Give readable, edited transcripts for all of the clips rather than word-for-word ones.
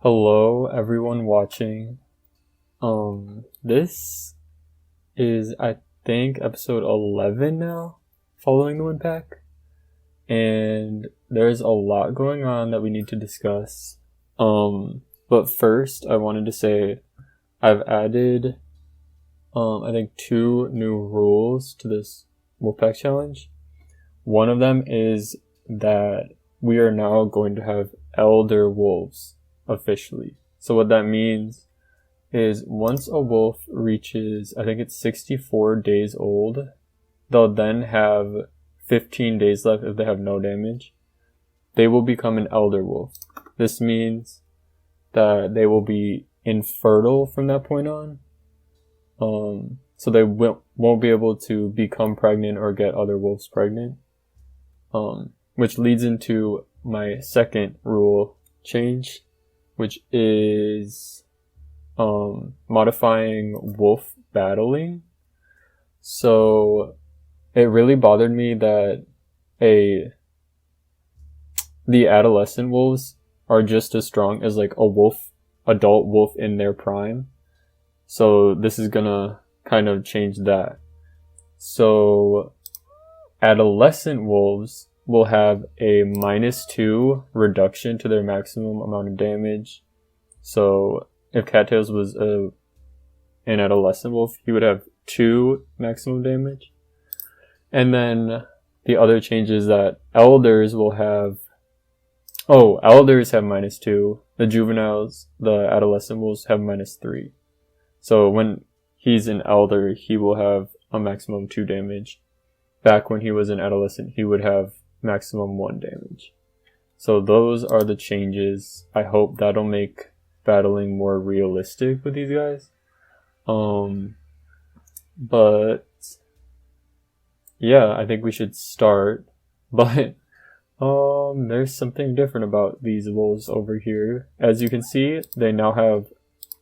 Hello, everyone watching. This is, I think, episode 11 now, following the win pack. And there's a lot going on that we need to discuss. But first, I wanted to say I've added, I think, 2 new rules to this Wolfpack challenge. One of them is that we are now going to have elder wolves officially. So what that means is once a wolf reaches, I think it's 64 days old, they'll then have 15 days left if they have no damage. They will become an elder wolf. This means that they will be infertile from that point on. So they won't be able to become pregnant or get other wolves pregnant. Which leads into my second rule change, which is modifying wolf battling. So it really bothered me that the adolescent wolves are just as strong as like adult wolf in their prime. So this is gonna kind of change that. So adolescent wolves will have a -2 reduction to their maximum amount of damage. So if Cattails was an adolescent wolf, he would have 2 maximum damage. And then the other change is that elders will have... elders have -2. The juveniles, the adolescent wolves, have -3. So when he's an elder, he will have a maximum 2 damage. Back when he was an adolescent, he would have maximum 1 damage. So those are the changes. I hope that'll make battling more realistic with these guys. But yeah, I think we should start. But there's something different about these wolves over here. As you can see, they now have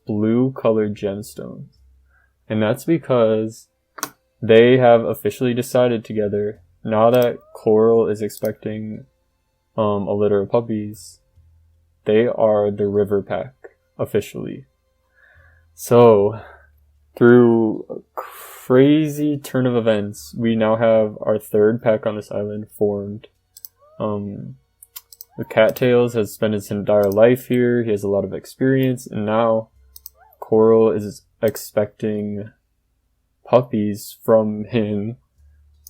blue colored gemstones. And that's because they have officially decided together, now that Coral is expecting a litter of puppies, they are the river pack, officially. So, through a crazy turn of events, we now have our 3rd pack on this island formed. The Cattails has spent his entire life here, he has a lot of experience, and now Coral is expecting puppies from him,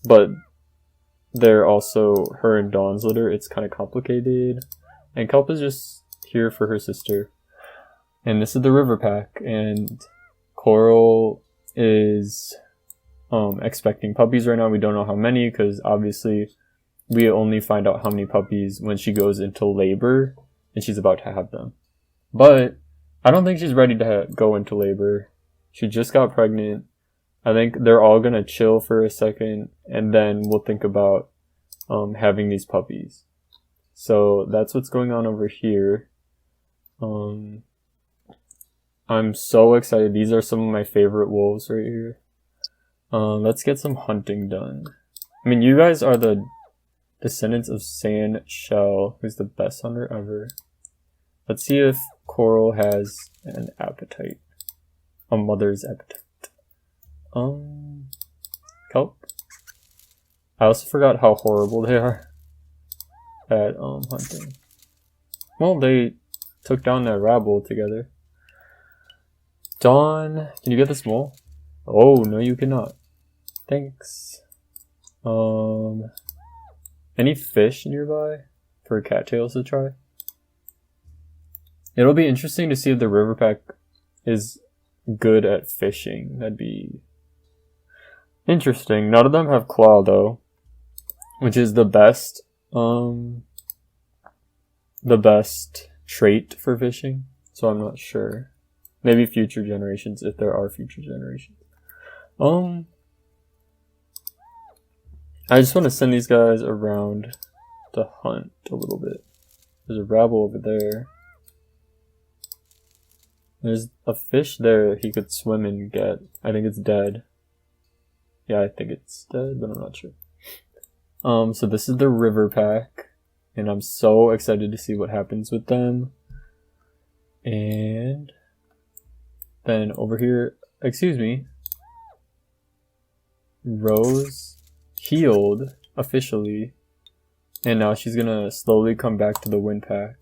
but they're also her and Dawn's litter. It's kind of complicated, and Kelp is just here for her sister. And this is the river pack, and Coral is expecting puppies right now. We don't know how many, because obviously we only find out how many puppies when she goes into labor and she's about to have them. But I don't think she's ready to go into labor. She just got pregnant. I think they're all gonna chill for a second, and then we'll think about having these puppies. So that's what's going on over here. I'm so excited. These are some of my favorite wolves right here. Let's get some hunting done. I mean, you guys are the descendants of Sand Shell, who's the best hunter ever. Let's see if Coral has an appetite. A mother's appetite. Kelp? I also forgot how horrible they are at hunting. Well, they took down that rabble together. Dawn, can you get this mole? Oh, no you cannot. Thanks. Any fish nearby for Cattails to try? It'll be interesting to see if the river pack is good at fishing. That'd be interesting. None of them have claw though, which is the best trait for fishing. So I'm not sure. Maybe future generations, if there are future generations. I just want to send these guys around to hunt a little bit. There's a rabble over there. There's a fish there he could swim and get. I think it's dead. Yeah, I think it's dead, but I'm not sure. So this is the river pack, and I'm so excited to see what happens with them. And then over here, excuse me, Rose healed officially, and now she's gonna slowly come back to the wind pack.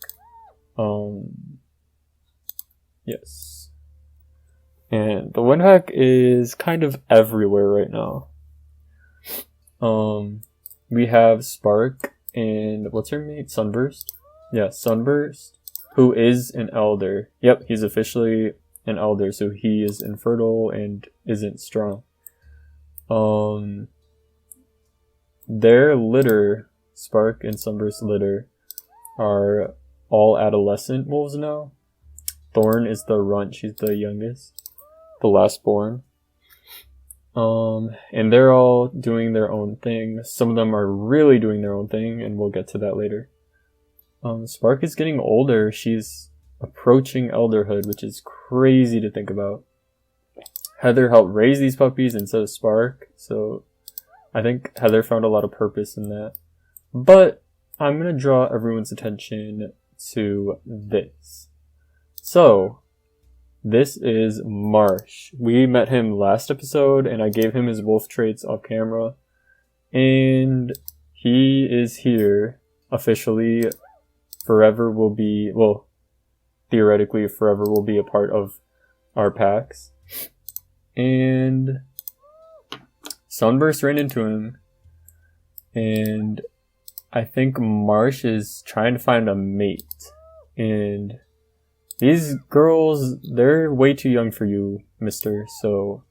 Yes. And the wind pack is kind of everywhere right now. We have Spark and what's her mate? Sunburst? Yeah, Sunburst, who is an elder. Yep, he's officially an elder, so he is infertile and isn't strong. Their litter, Spark and Sunburst litter, are all adolescent wolves now. Thorn is the runt, she's the youngest, the last born. And they're all doing their own thing. Some of them are really doing their own thing, and we'll get to that later. Spark is getting older. She's approaching elderhood, which is crazy to think about. Heather helped raise these puppies instead of Spark, so I think Heather found a lot of purpose in that. But I'm going to draw everyone's attention to this. So, this is Marsh. We met him last episode, and I gave him his wolf traits off camera. And he is here officially. Forever will be, well, theoretically forever will be a part of our packs. And Sunburst ran into him, and I think Marsh is trying to find a mate. And these girls, they're way too young for you, mister, so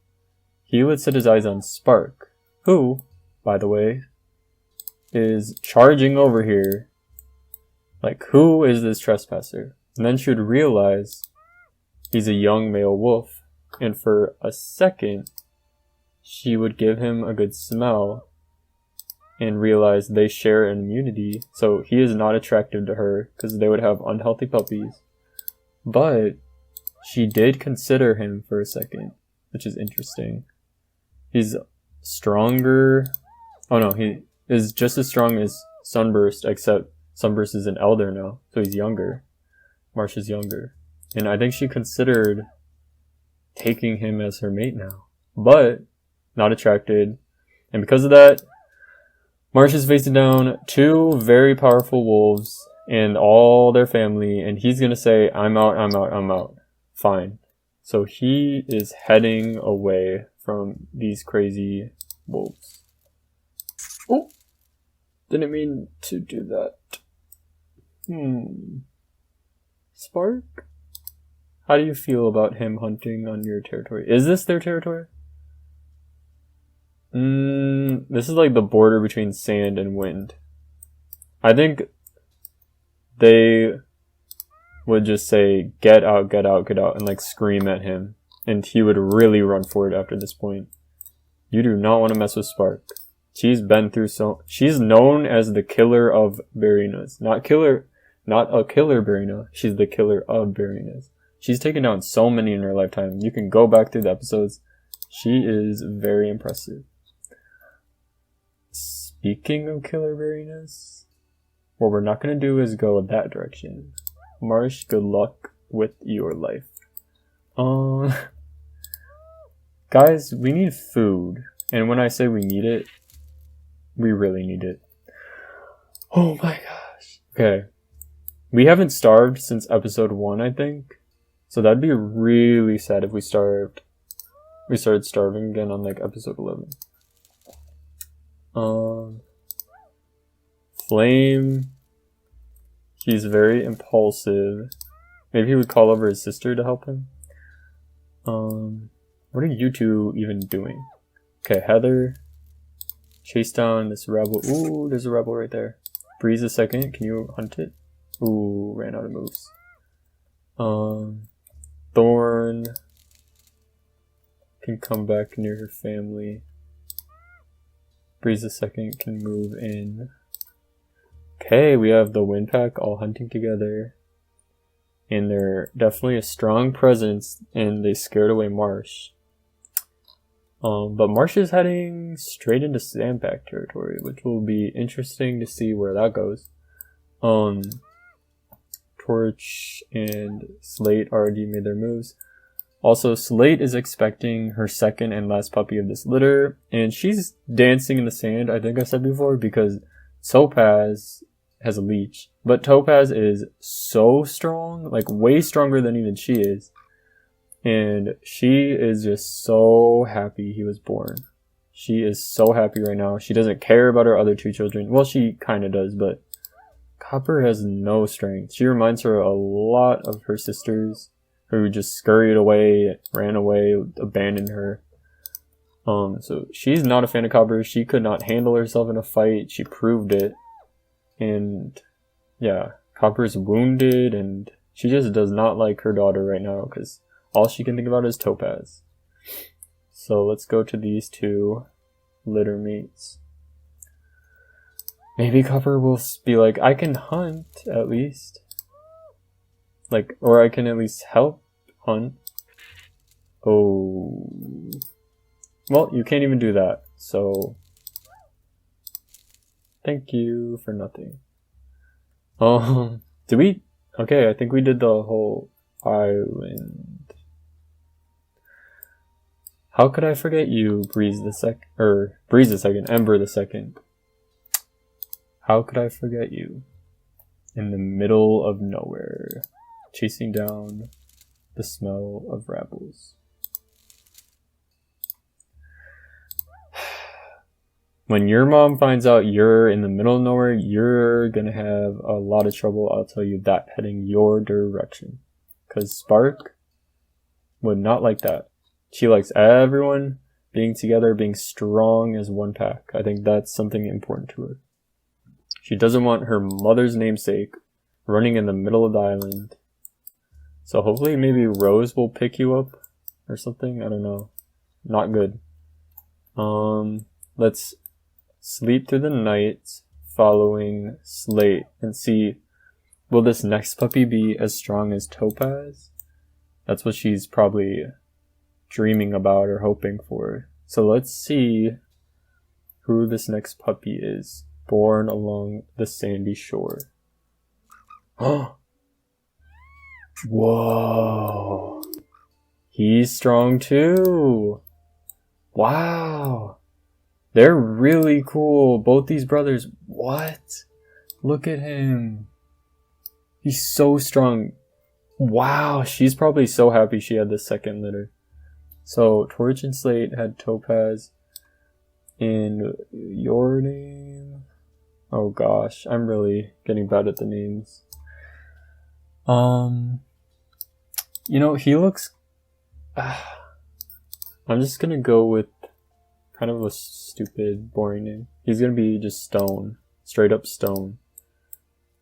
he would set his eyes on Spark, who, by the way, is charging over here. Like, who is this trespasser? And then she would realize he's a young male wolf, and for a second, she would give him a good smell and realize they share an immunity, so he is not attractive to her because they would have unhealthy puppies. But she did consider him for a second, which is interesting. He's stronger. Oh no, he is just as strong as Sunburst, except Sunburst is an elder now, so he's younger. Marsh is younger. And I think she considered taking him as her mate now, but not attracted. And because of that, Marsh is facing down two very powerful wolves and all their family, and he's gonna say, I'm out, I'm out, I'm out. Fine. So he is heading away from these crazy wolves. Oh! Didn't mean to do that. Spark? How do you feel about him hunting on your territory? Is this their territory? This is like the border between sand and wind. I think they would just say, get out, get out, get out, and like scream at him. And he would really run for it after this point. You do not want to mess with Spark. She's been through she's known as the killer of Barinas. Not a killer Barina. She's the killer of Barinas. She's taken down so many in her lifetime. You can go back through the episodes. She is very impressive. Speaking of killer Barinas, what we're not going to do is go that direction. Marsh, good luck with your life. Guys, we need food. And when I say we need it, we really need it. Oh my gosh. Okay. We haven't starved since episode 1, I think. So that'd be really sad if we started starving again on like episode 11. Flame. He's very impulsive. Maybe he would call over his sister to help him. What are you two even doing? Okay, Heather. Chase down this rebel. Ooh, there's a rebel right there. Breeze a second. Can you hunt it? Ooh, ran out of moves. Thorn can come back near her family. Breeze a second can move in. Okay, we have the wind pack all hunting together. And they're definitely a strong presence, and they scared away Marsh. But Marsh is heading straight into Sandpack territory, which will be interesting to see where that goes. 12 Torch and Slate already made their moves. Also, Slate is expecting her second and last puppy of this litter, and she's dancing in the sand, I think I said before, because Topaz has a leech. But Topaz is so strong, like way stronger than even she is. And she is just so happy he was born. She is so happy right now. She doesn't care about her other two children. Well, she kind of does, but Copper has no strength. She reminds her a lot of her sisters, who just scurried away, ran away, abandoned her. So she's not a fan of Copper. She could not handle herself in a fight. She proved it. And yeah, Copper's wounded, and she just does not like her daughter right now because all she can think about is Topaz. So let's go to these two litter mates. Maybe Copper will be like, I can hunt at least. Like, or I can at least help hunt. Oh. Well, you can't even do that, so thank you for nothing. Did we? Okay, I think we did the whole island. How could I forget you, Breeze the second, Ember the second? How could I forget you? In the middle of nowhere, chasing down the smell of rabbles. When your mom finds out you're in the middle of nowhere, you're gonna have a lot of trouble, I'll tell you that, heading your direction. Because Spark would not like that. She likes everyone being together, being strong as one pack. I think that's something important to her. She doesn't want her mother's namesake running in the middle of the island. So hopefully maybe Rose will pick you up or something. I don't know. Not good. Let's sleep through the night following Slate and see, will this next puppy be as strong as Topaz? That's what she's probably dreaming about or hoping for. So let's see who this next puppy is, born along the sandy shore. Oh! Whoa! He's strong too! Wow! They're really cool. Both these brothers. What? Look at him. He's so strong. Wow, she's probably so happy she had the second litter. So, Torch and Slate had Topaz. And your name? Oh gosh, I'm really getting bad at the names. You know, he looks... I'm just gonna go with kind of a stupid, boring name. He's gonna be just Stone. Straight up Stone.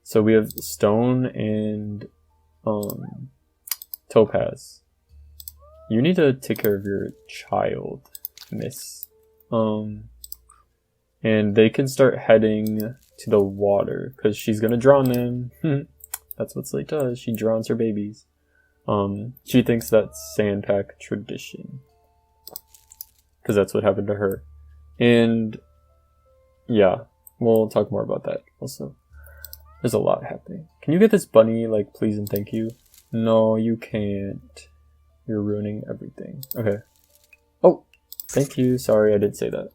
So we have Stone and Topaz. You need to take care of your child, miss. And they can start heading to the water, because she's gonna drown them. That's what Slate does. She drowns her babies. She thinks that's Sandpack tradition, because that's what happened to her. And yeah, we'll talk more about that also. There's a lot happening. Can you get this bunny, like, please and thank you? No, you can't. You're ruining everything. Okay. Oh, thank you. Sorry, I did say that.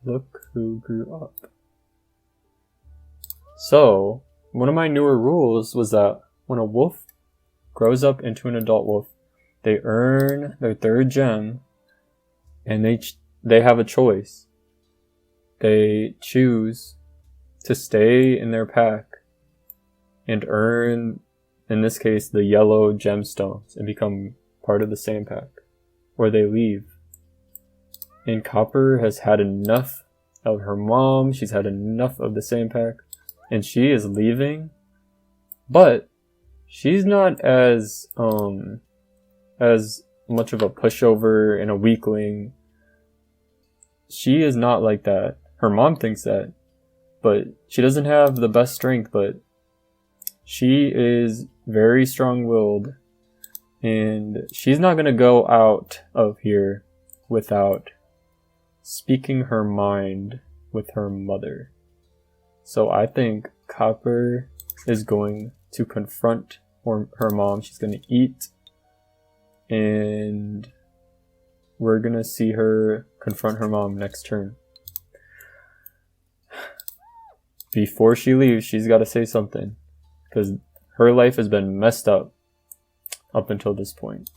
Look who grew up. So, one of my newer rules was that when a wolf grows up into an adult wolf, they earn their third gem, and they have a choice. They choose to stay in their pack and earn, in this case, the yellow gemstones and become part of the sand pack, or they leave. And Copper has had enough of her mom. She's had enough of the sand pack, and she is leaving. But she's not as much of a pushover and a weakling. She is not like that. Her mom thinks that, but she doesn't have the best strength, but she is very strong-willed, And she's not going to go out of here without speaking her mind with her mother. So I think Copper is going to confront her mom. She's going to eat. And we're going to see her confront her mom next turn. Before she leaves, she's got to say something. Because her life has been messed up until this point.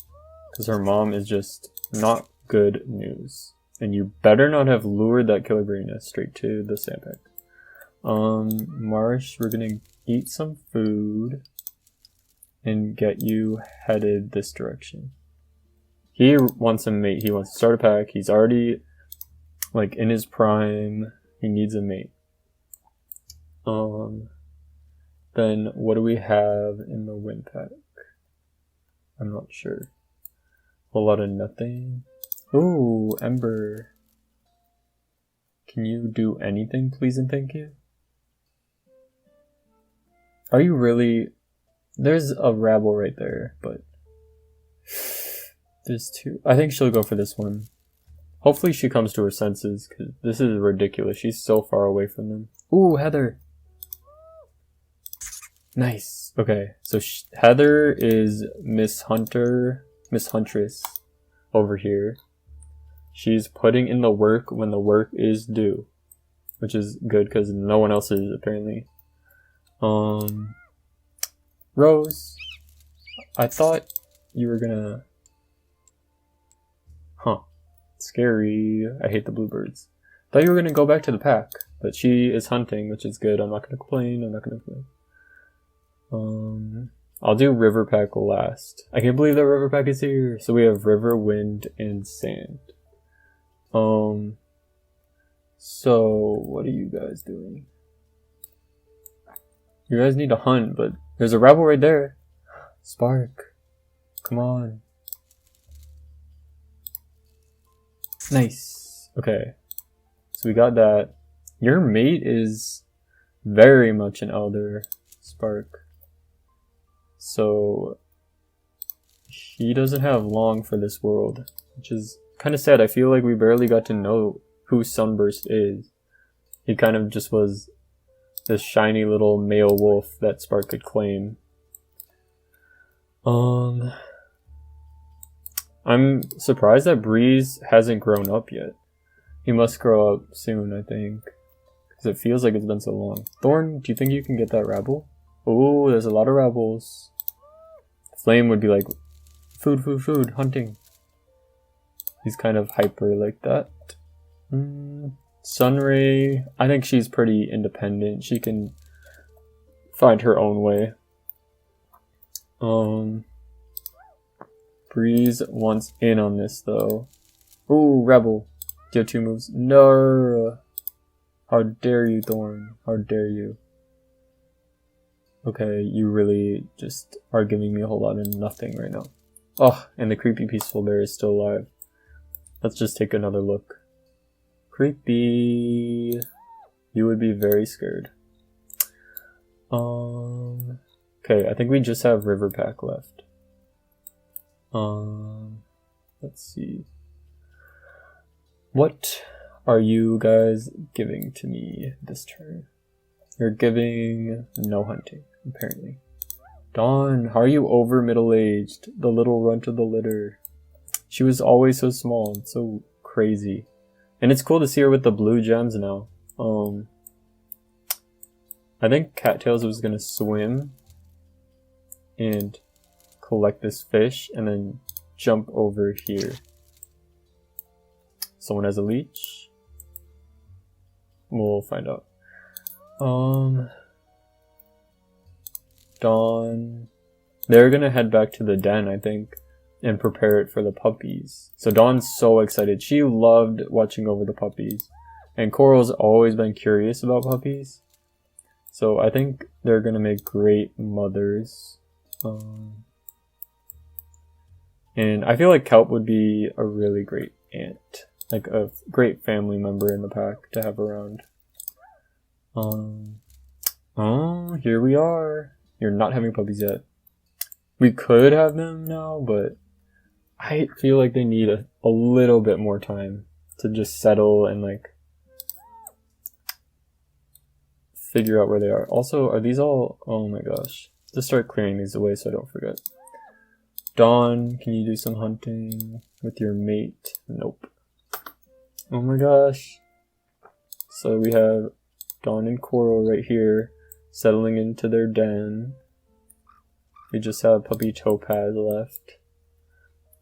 Because her mom is just not good news. And you better not have lured that killer brain nest straight to the sandbag. Marsh, we're gonna eat some food and get you headed this direction. He wants a mate. He wants to start a pack. He's already like in his prime. He needs a mate. Then what do we have in the wind pack? I'm not sure. A lot of nothing. Ooh, Ember. Can you do anything, please and thank you? Are you really... There's a rabble right there, but... There's two. I think she'll go for this one. Hopefully she comes to her senses, because this is ridiculous. She's so far away from them. Ooh, Heather! Nice. Okay, so Heather is Miss Huntress over here. She's putting in the work when the work is due, which is good because no one else is apparently. Rose, I thought you were gonna... Scary. I hate the bluebirds. Thought you were gonna go back to the pack, but she is hunting, which is good. I'm not gonna complain. I'll do river pack last. I can't believe that river pack is here. So we have river, wind, and sand. So what are you guys doing? You guys need to hunt, but there's a rabble right there. Spark. Come on. Nice. Okay. So we got that. Your mate is very much an elder, Spark. So he doesn't have long for this world, which is kind of sad. I feel like we barely got to know who Sunburst is. He kind of just was this shiny little male wolf that Spark could claim. I'm surprised that Breeze hasn't grown up yet. He must grow up soon, I think. Because it feels like it's been so long. Thorn, do you think you can get that rabble? Oh, there's a lot of rabbles. Flame would be like, food, hunting. He's kind of hyper like that. Sunray, I think she's pretty independent. She can find her own way. Breeze wants in on this though. Ooh, Rebel. Do you have 2 moves? No. How dare you, Thorn? How dare you? Okay, you really just are giving me a whole lot of nothing right now. Oh, and the creepy peaceful bear is still alive. Let's just take another look. Creepy. You would be very scared. Okay, I think we just have river pack left. Let's see. What are you guys giving to me this turn? You're giving no hunting, apparently. Dawn, how are you over middle-aged? The little runt of the litter. She was always so small and so crazy. And it's cool to see her with the blue gems now. I think Cattails was gonna swim and collect this fish and then jump over here. Someone has a leech? We'll find out. Dawn. They're gonna head back to the den, I think, and prepare it for the puppies. So Dawn's so excited. She loved watching over the puppies. And Coral's always been curious about puppies. So I think they're gonna make great mothers. And I feel like Kelp would be a really great aunt. Like a great family member in the pack to have around. Oh, here we are. You're not having puppies yet. We could have them now, but I feel like they need a little bit more time to just settle and like figure out where they are. Also, are these all... Oh my gosh. Just start clearing these away so I don't forget. Dawn, can you do some hunting with your mate? Nope. Oh my gosh. So we have Dawn and Coral right here settling into their den. We just have Puppy Topaz left.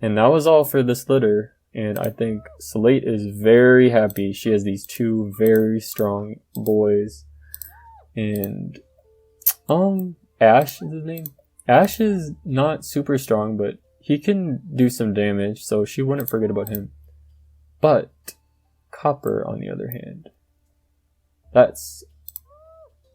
And that was all for this litter. And I think Slate is very happy. She has these two very strong boys. And Ash is his name. Ash is not super strong, but he can do some damage, so she wouldn't forget about him. But Copper, on the other hand,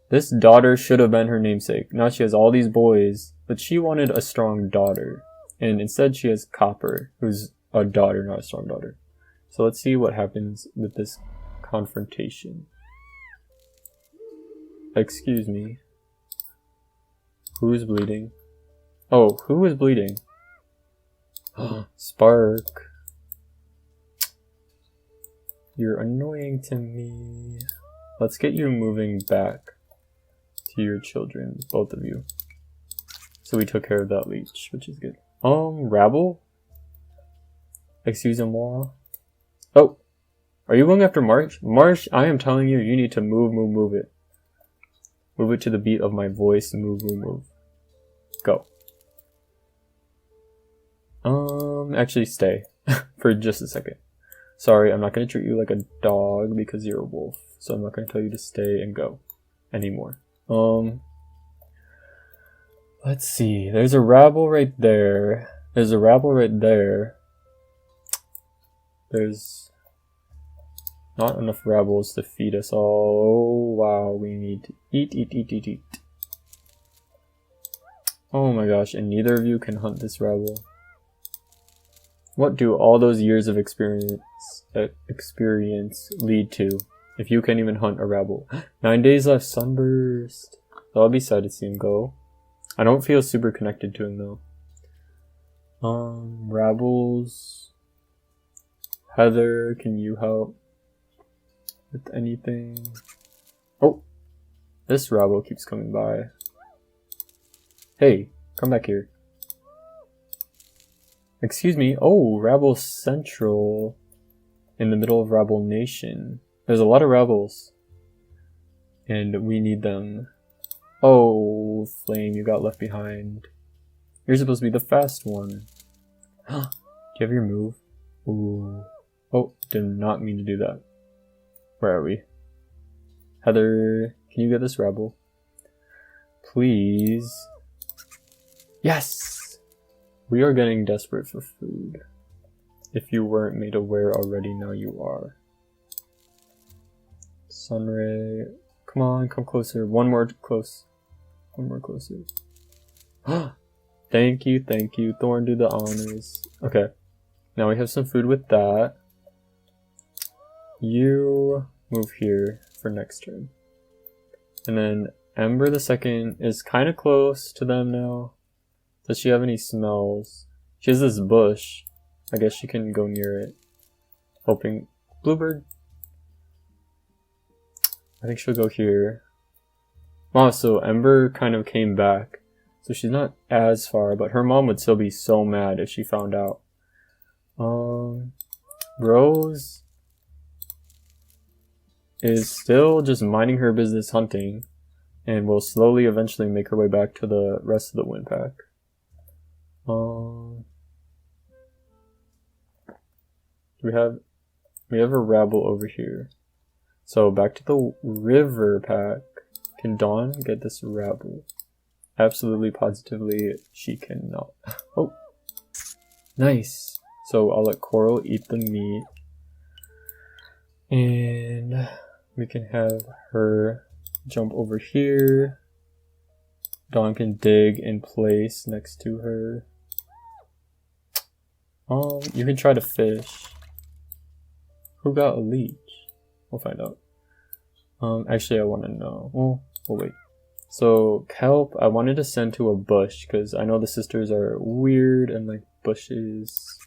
this daughter should have been her namesake. Now she has all these boys, but she wanted a strong daughter. And instead she has Copper, who's a daughter, not a strong daughter. So let's see what happens with this confrontation. Excuse me. Who's bleeding? Oh, who is bleeding? Spark. You're annoying to me. Let's get you moving back to your children, both of you. So we took care of that leech, which is good. Rabble? Excusez-moi. Oh, are you going after Marsh? Marsh, I am telling you, you need to move it. Move it to the beat of my voice. Move. Go. Actually stay for just a second. Sorry, I'm not going to treat you like a dog because you're a wolf. So I'm not going to tell you to stay and go anymore. Let's see. There's a rabble right there. There's not enough rabbles to feed us all. Oh, wow. We need to eat. Oh my gosh. And neither of you can hunt this rabble. What do all those years of experience lead to if you can't even hunt a rabble? 9 days left. Sunburst. I'll be sad to see him go. I don't feel super connected to him though. Rabbles. Heather, can you help with anything? Oh, this rabble keeps coming by. Hey, come back here. Excuse me. Oh, Rabble Central in the middle of Rabble Nation. There's a lot of Rabbles. And we need them. Oh, Flame, you got left behind. You're supposed to be the fast one. Do you have your move? Ooh. Oh, did not mean to do that. Where are we? Heather, can you get this Rabble? Please. Yes! We are getting desperate for food. If you weren't made aware already, now you are. Sunray, come on, come closer. One more closer. Thank you. Thorn, do the honors. Okay, now we have some food with that. You move here for next turn. And then Ember the second is kind of close to them now. Does she have any smells? She has this bush. I guess she can go near it. Hoping. Bluebird? I think she'll go here. Wow, so Ember kind of came back. So she's not as far, but her mom would still be so mad if she found out. Rose is still just minding her business hunting. And will slowly eventually make her way back to the rest of the wind pack. We have a rabble over here. So back to the river pack. Can Dawn get this rabble? Absolutely, positively, she cannot. Oh, nice. So I'll let Coral eat the meat. And we can have her jump over here. Dawn can dig in place next to her. You can try to fish. Who got a leech? We'll find out. Actually, I want to know. Well, we'll wait. So kelp, I wanted to send to a bush because I know the sisters are weird and like bushes.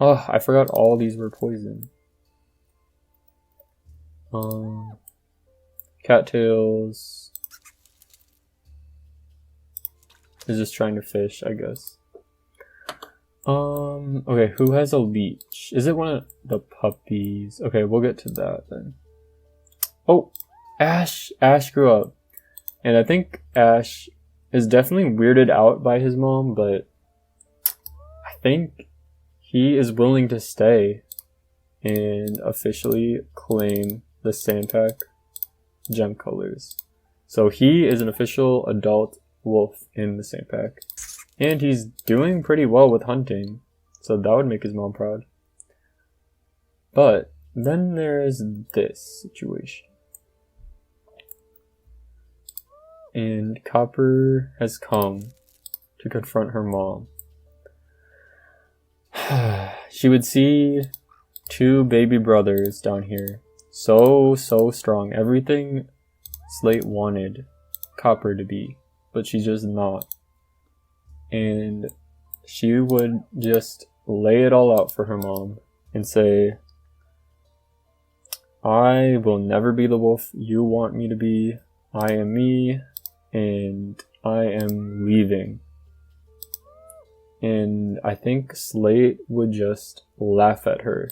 Oh, I forgot all these were poison. Cattails is just trying to fish, I guess. Okay, who has a leech? Is it one of the puppies? Okay, we'll get to that then. Oh, Ash grew up. And I think Ash is definitely weirded out by his mom, but I think he is willing to stay and officially claim the Sandpack gem colors. So he is an official adult wolf in the Sandpack. And he's doing pretty well with hunting, so that would make his mom proud. But then there's this situation. And Copper has come to confront her mom. She would see two baby brothers down here. So strong. Everything Slate wanted Copper to be, but she's just not. And she would just lay it all out for her mom and say, I will never be the wolf you want me to be. I am me, and I am leaving. And I think Slate would just laugh at her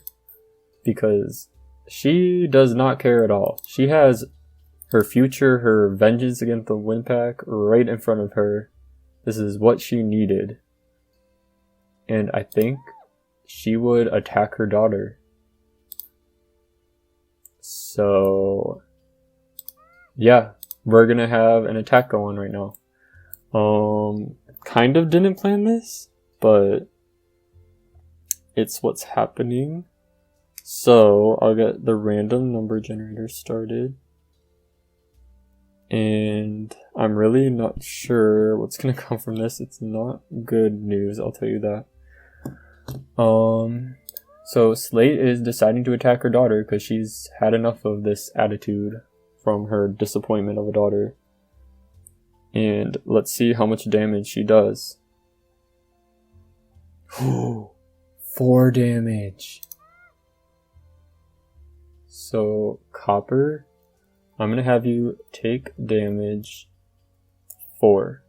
because she does not care at all. She has her future, her vengeance against the Windpack right in front of her. This is what she needed. And I think she would attack her daughter. So, yeah, we're gonna have an attack going right now. Kind of didn't plan this, but it's what's happening. So, I'll get the random number generator started. And I'm really not sure what's gonna come from this. It's not good news, I'll tell you that. So Slate is deciding to attack her daughter because she's had enough of this attitude from her disappointment of a daughter. And let's see how much damage she does. 4 damage. So Copper, I'm gonna have you take damage 4.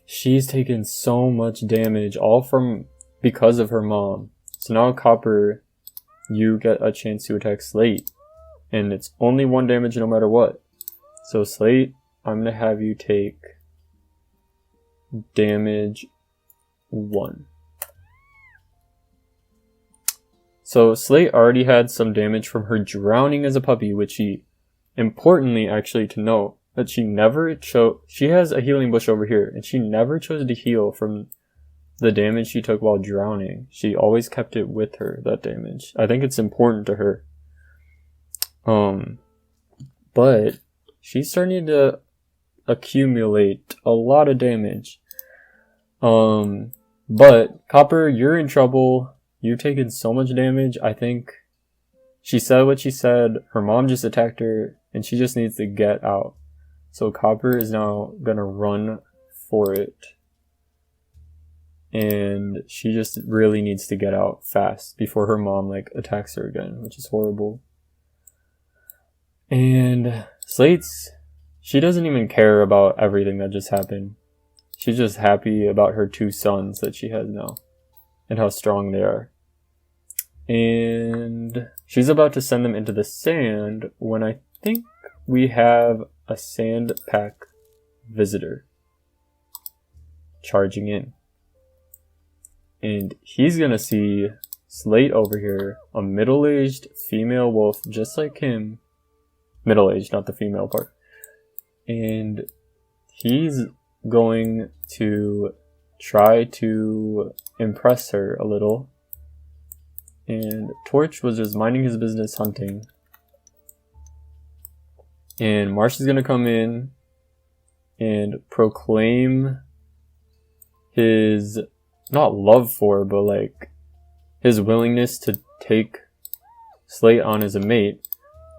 She's taken so much damage, all because of her mom. So now Copper, you get a chance to attack Slate. And it's only 1 damage no matter what. So Slate, I'm gonna have you take damage 1. So Slate already had some damage from her drowning as a puppy, which she, importantly actually to note, that she never she has a healing bush over here, and she never chose to heal from the damage she took while drowning. She always kept it with her, that damage. I think it's important to her. But she's starting to accumulate a lot of damage. But Copper, you're in trouble. You've taken so much damage. I think she said what she said. Her mom just attacked her, and she just needs to get out. So Copper is now gonna run for it. And she just really needs to get out fast before her mom attacks her again, which is horrible. And she doesn't even care about everything that just happened. She's just happy about her 2 sons that she has now and how strong they are. And she's about to send them into the sand when I think we have a Sandpack visitor charging in. And he's gonna see Slate over here, a middle-aged female wolf just like him. Middle-aged, not the female part. And he's going to try to impress her a little. And Torch was just minding his business hunting. And Marsh is going to come in and proclaim his, not love for, but his willingness to take Slate on as a mate.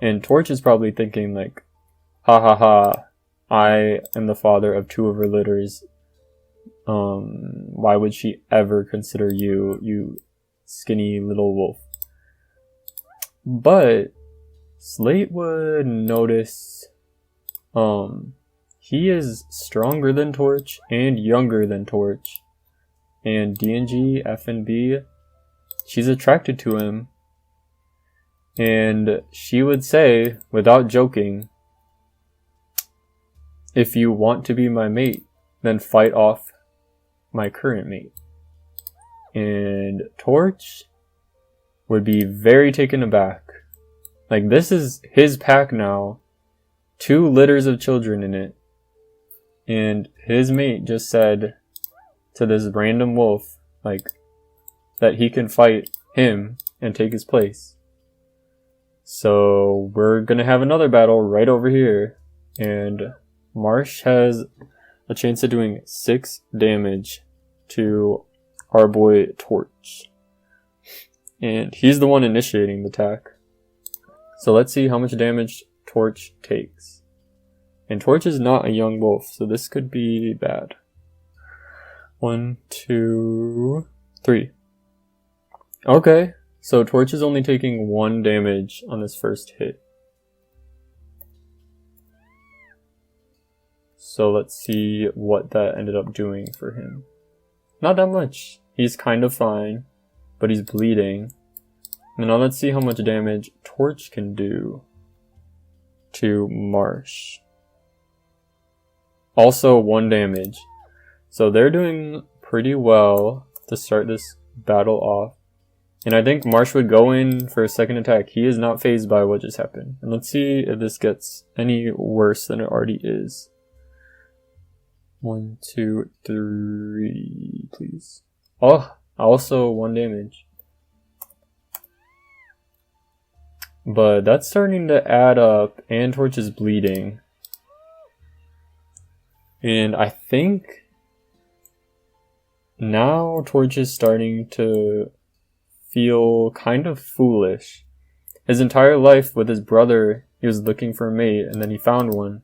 And Torch is probably thinking like, ha ha ha, I am the father of 2 of her litters. Why would she ever consider you, you skinny little wolf? But Slate would notice he is stronger than Torch and younger than Torch. And DNG, FNB, she's attracted to him. And she would say, without joking, if you want to be my mate, then fight off my current mate. And Torch would be very taken aback. Like, this is his pack now. 2 litters of children in it. And his mate just said to this random wolf, like, that he can fight him and take his place. So we're gonna have another battle right over here. And Marsh has a chance of doing 6 damage to our boy Torch. And he's the one initiating the attack. So let's see how much damage Torch takes. And Torch is not a young wolf, so this could be bad. 1, 2, 3. Okay, so Torch is only taking 1 damage on this first hit. So let's see what that ended up doing for him. Not that much. He's kind of fine, but he's bleeding. And now let's see how much damage Torch can do to Marsh. Also 1 damage. So they're doing pretty well to start this battle off. And I think Marsh would go in for a second attack. He is not fazed by what just happened. And let's see if this gets any worse than it already is. 1, 2, 3, please. Oh, also 1 damage. But that's starting to add up, and Torch is bleeding. And I think now Torch is starting to feel kind of foolish. His entire life with his brother, he was looking for a mate, and then he found one.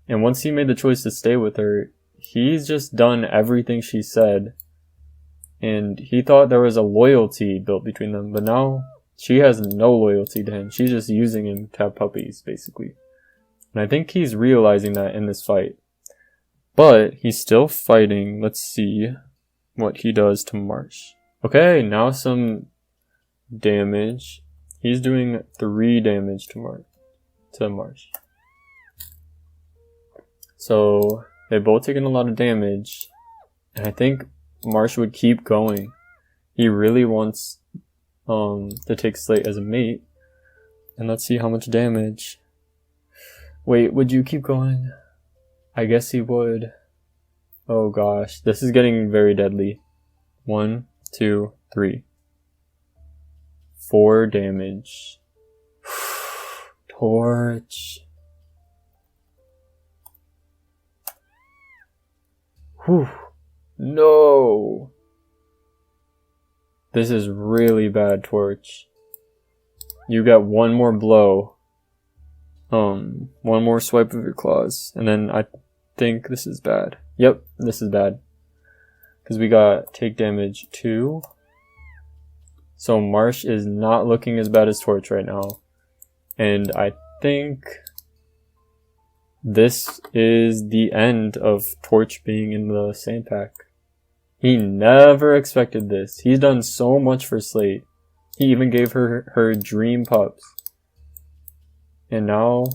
And once he made the choice to stay with her, he's just done everything she said. And he thought there was a loyalty built between them, but now she has no loyalty to him. She's just using him to have puppies, basically. And I think he's realizing that in this fight. But he's still fighting. Let's see what he does to Marsh. Okay, now some damage. He's doing 3 damage to Marsh. So they've both taken a lot of damage. And I think Marsh would keep going. He really wants to take Slate as a mate. And let's see how much damage. Wait, would you keep going? I guess he would. Oh gosh, this is getting very deadly. 1, 2, 3. 4 damage. Torch. Whew. No. This is really bad, Torch. You got 1 more blow. 1 more swipe of your claws. And then I think this is bad. Yep, this is bad. Because we got take damage 2. So Marsh is not looking as bad as Torch right now. And I think this is the end of Torch being in the sand pack. He never expected this. He's done so much for Slate. He even gave her dream pups. And now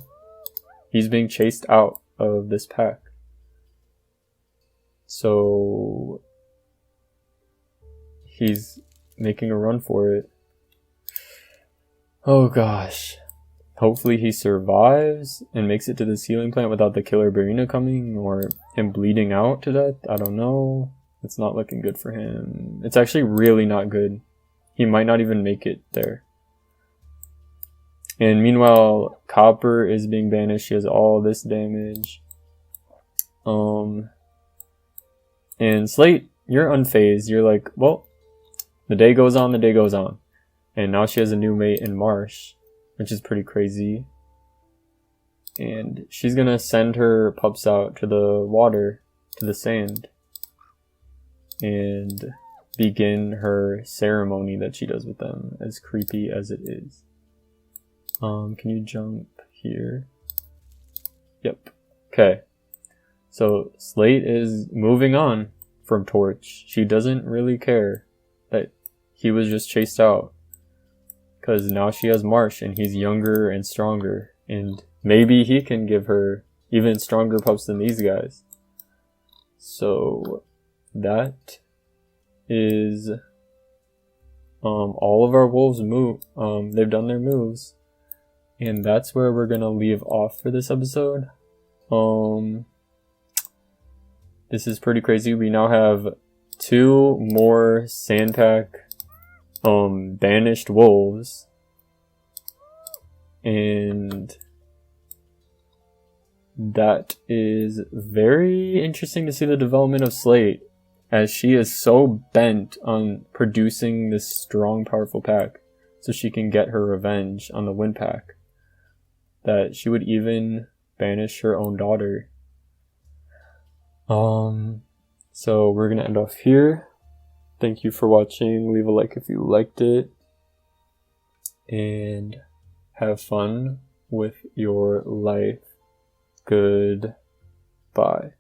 he's being chased out of this pack. So he's making a run for it. Oh gosh. Hopefully he survives and makes it to this healing plant without the killer Barina coming or him bleeding out to death. I don't know. It's not looking good for him. It's actually really not good. He might not even make it there. And meanwhile, Copper is being banished. She has all this damage. And Slate, you're unfazed. You're like, well, the day goes on, the day goes on. And now she has a new mate in Marsh. which is pretty crazy. And she's gonna send her pups out to the water, to the sand, and begin her ceremony that she does with them, as creepy as it is. Can you jump here? Yep. Okay. So Slate is moving on from Torch. She doesn't really care that he was just chased out, because now she has Marsh and he's younger and stronger, and maybe he can give her even stronger pups than these guys. So that is all of our wolves move. They've done their moves, and that's where we're gonna leave off for this episode. This is pretty crazy. We now have 2 more Sandpack banished wolves, and that is very interesting to see the development of Slate, as she is so bent on producing this strong, powerful pack so she can get her revenge on the Wind Pack, that she would even banish her own daughter. So we're gonna end off here. Thank you for watching. Leave a like if you liked it, and have fun with your life. Goodbye.